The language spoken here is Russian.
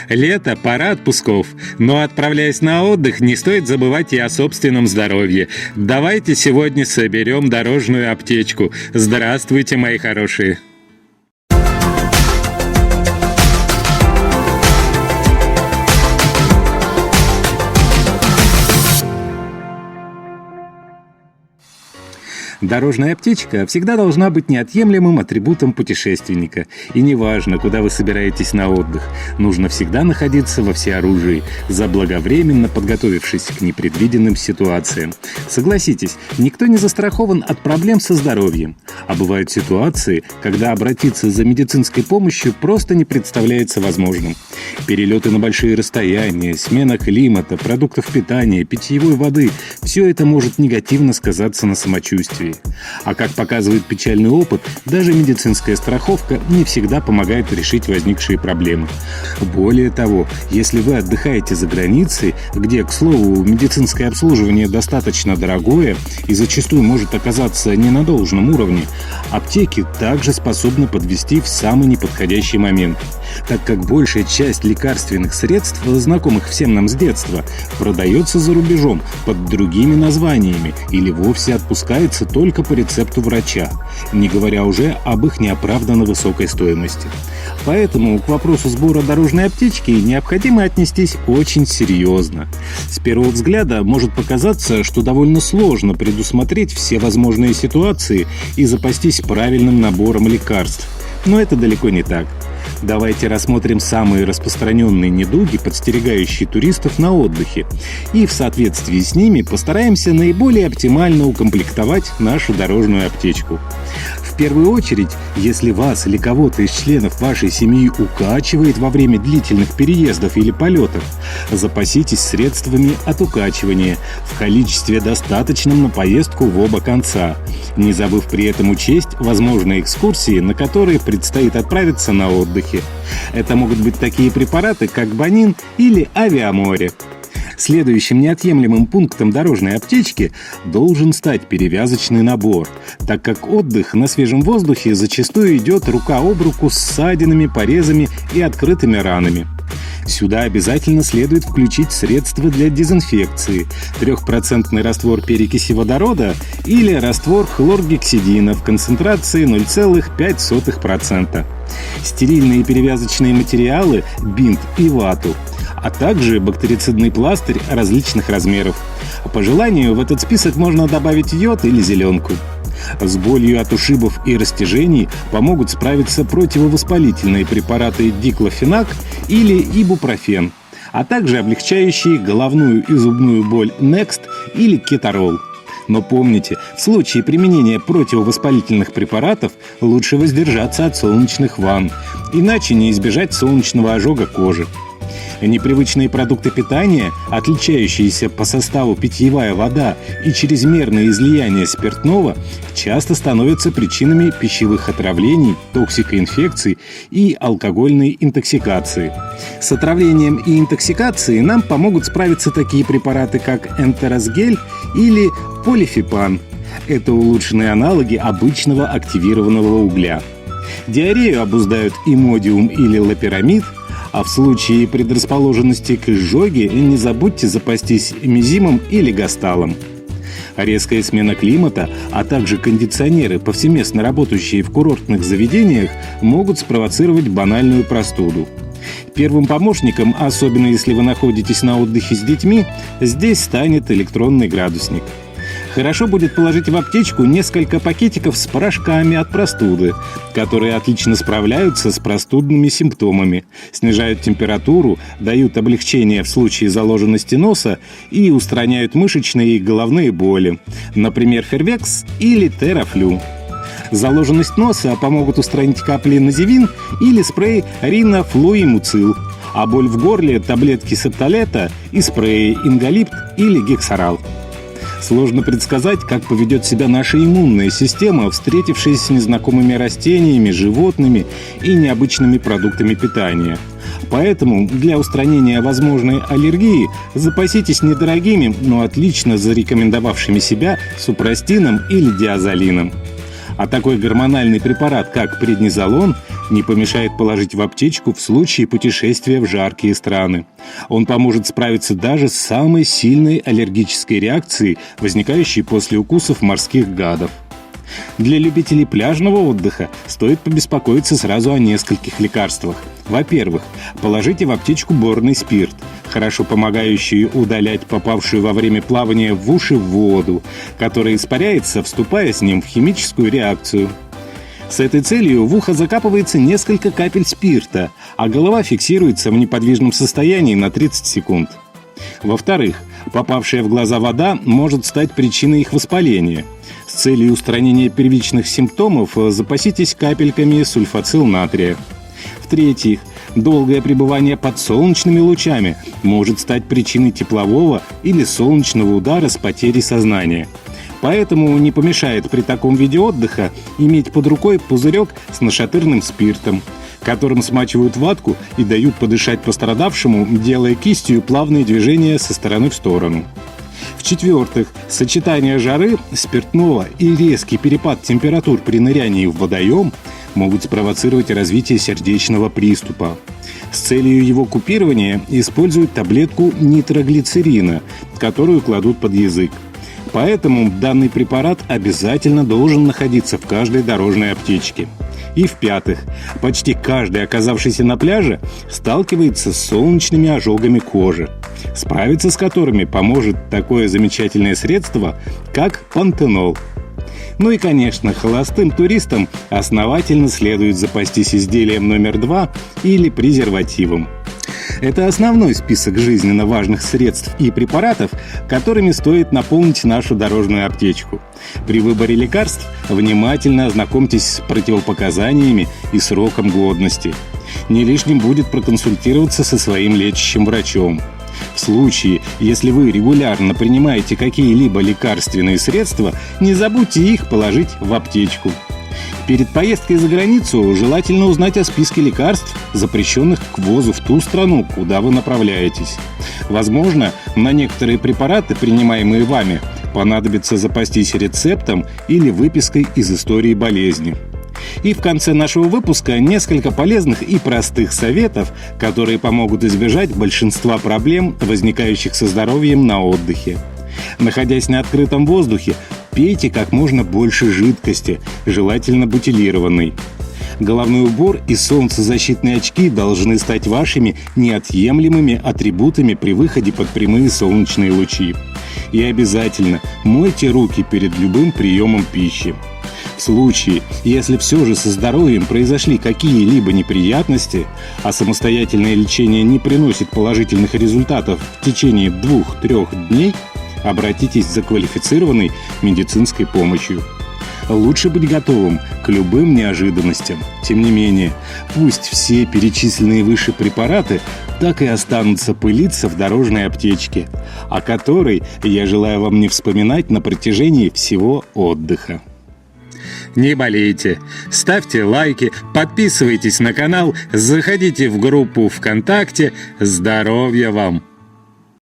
Лето, пора отпусков. Но отправляясь на отдых, не стоит забывать и о собственном здоровье. Давайте сегодня соберем дорожную аптечку. Здравствуйте, мои хорошие. Дорожная аптечка всегда должна быть неотъемлемым атрибутом путешественника. И неважно, куда вы собираетесь на отдых, нужно всегда находиться во всеоружии, заблаговременно подготовившись к непредвиденным ситуациям. Согласитесь, никто не застрахован от проблем со здоровьем. А бывают ситуации, когда обратиться за медицинской помощью просто не представляется возможным. Перелеты на большие расстояния, смена климата, продуктов питания, питьевой воды – все это может негативно сказаться на самочувствии. А как показывает печальный опыт, даже медицинская страховка не всегда помогает решить возникшие проблемы. Более того, если вы отдыхаете за границей, где, к слову, медицинское обслуживание достаточно дорогое и зачастую может оказаться не на должном уровне, аптеки также способны подвести в самый неподходящий момент, так как большая часть лекарственных средств, знакомых всем нам с детства, продается за рубежом под другими названиями или вовсе отпускается только по рецепту врача, не говоря уже об их неоправданно высокой стоимости. Поэтому к вопросу сбора дорожной аптечки необходимо отнестись очень серьезно. С первого взгляда может показаться, что довольно сложно предусмотреть все возможные ситуации и запастись правильным набором лекарств. Но это далеко не так. Давайте рассмотрим самые распространенные недуги, подстерегающие туристов на отдыхе, и в соответствии с ними постараемся наиболее оптимально укомплектовать нашу дорожную аптечку. В первую очередь, если вас или кого-то из членов вашей семьи укачивает во время длительных переездов или полетов, запаситесь средствами от укачивания в количестве достаточном на поездку в оба конца, не забыв при этом учесть возможные экскурсии, на которые предстоит отправиться на отдыхе. Это могут быть такие препараты, как Банин или Авиаморе. Следующим неотъемлемым пунктом дорожной аптечки должен стать перевязочный набор, так как отдых на свежем воздухе зачастую идет рука об руку с ссадинами, порезами и открытыми ранами. Сюда обязательно следует включить средства для дезинфекции, 3% раствор перекиси водорода или раствор хлоргексидина в концентрации 0,5%, стерильные перевязочные материалы, бинт и вату, а также бактерицидный пластырь различных размеров. По желанию в этот список можно добавить йод или зеленку. С болью от ушибов и растяжений помогут справиться противовоспалительные препараты диклофенак или ибупрофен, а также облегчающие головную и зубную боль Next или кетарол. Но помните, в случае применения противовоспалительных препаратов лучше воздержаться от солнечных ванн, иначе не избежать солнечного ожога кожи. Непривычные продукты питания, отличающиеся по составу питьевая вода и чрезмерное излияние спиртного, часто становятся причинами пищевых отравлений, токсикоинфекций и алкогольной интоксикации. С отравлением и интоксикацией нам помогут справиться такие препараты, как энтеросгель или полифипан. Это улучшенные аналоги обычного активированного угля. Диарею обуздают имодиум или лопирамид, а в случае предрасположенности к изжоге не забудьте запастись мезимом или гасталом. Резкая смена климата, а также кондиционеры, повсеместно работающие в курортных заведениях, могут спровоцировать банальную простуду. Первым помощником, особенно если вы находитесь на отдыхе с детьми, здесь станет электронный градусник. Хорошо будет положить в аптечку несколько пакетиков с порошками от простуды, которые отлично справляются с простудными симптомами, снижают температуру, дают облегчение в случае заложенности носа и устраняют мышечные и головные боли, например, Фервекс или Терафлю. Заложенность носа помогут устранить капли називин или спрей ринофлуимуцил, а боль в горле – таблетки септолета и спреи ингалипт или гексарал. Сложно предсказать, как поведет себя наша иммунная система, встретившись с незнакомыми растениями, животными и необычными продуктами питания. Поэтому для устранения возможной аллергии запаситесь недорогими, но отлично зарекомендовавшими себя супрастином или диазолином. А такой гормональный препарат, как преднизолон, не помешает положить в аптечку в случае путешествия в жаркие страны. Он поможет справиться даже с самой сильной аллергической реакцией, возникающей после укусов морских гадов. Для любителей пляжного отдыха стоит побеспокоиться сразу о нескольких лекарствах. Во-первых, положите в аптечку борный спирт, хорошо помогающий удалять попавшую во время плавания в уши воду, которая испаряется, вступая с ним в химическую реакцию. С этой целью в ухо закапывается несколько капель спирта, а голова фиксируется в неподвижном состоянии на 30 секунд. Во-вторых, попавшая в глаза вода может стать причиной их воспаления. С целью устранения первичных симптомов запаситесь капельками сульфацил натрия. В-третьих, долгое пребывание под солнечными лучами может стать причиной теплового или солнечного удара с потерей сознания. Поэтому не помешает при таком виде отдыха иметь под рукой пузырек с нашатырным спиртом, которым смачивают ватку и дают подышать пострадавшему, делая кистью плавные движения со стороны в сторону. В-четвертых, сочетание жары, спиртного и резкий перепад температур при нырянии в водоем могут спровоцировать развитие сердечного приступа. С целью его купирования используют таблетку нитроглицерина, которую кладут под язык. Поэтому данный препарат обязательно должен находиться в каждой дорожной аптечке. И в-пятых, почти каждый, оказавшийся на пляже, сталкивается с солнечными ожогами кожи, справиться с которыми поможет такое замечательное средство, как пантенол. Ну и, конечно, холостым туристам основательно следует запастись изделием номер 2 или презервативом. Это основной список жизненно важных средств и препаратов, которыми стоит наполнить нашу дорожную аптечку. При выборе лекарств внимательно ознакомьтесь с противопоказаниями и сроком годности. Не лишним будет проконсультироваться со своим лечащим врачом. В случае, если вы регулярно принимаете какие-либо лекарственные средства, не забудьте их положить в аптечку. Перед поездкой за границу желательно узнать о списке лекарств, запрещенных к ввозу в ту страну, куда вы направляетесь. Возможно, на некоторые препараты, принимаемые вами, понадобится запастись рецептом или выпиской из истории болезни. И в конце нашего выпуска несколько полезных и простых советов, которые помогут избежать большинства проблем, возникающих со здоровьем на отдыхе. Находясь на открытом воздухе, пейте как можно больше жидкости, желательно бутилированной. Головной убор и солнцезащитные очки должны стать вашими неотъемлемыми атрибутами при выходе под прямые солнечные лучи. И обязательно мойте руки перед любым приемом пищи. В случае, если все же со здоровьем произошли какие-либо неприятности, а самостоятельное лечение не приносит положительных результатов в течение 2-3 дней, обратитесь за квалифицированной медицинской помощью. Лучше быть готовым к любым неожиданностям. Тем не менее, пусть все перечисленные выше препараты так и останутся пылиться в дорожной аптечке, о которой я желаю вам не вспоминать на протяжении всего отдыха. Не болейте, ставьте лайки, подписывайтесь на канал, заходите в группу ВКонтакте. Здоровья вам!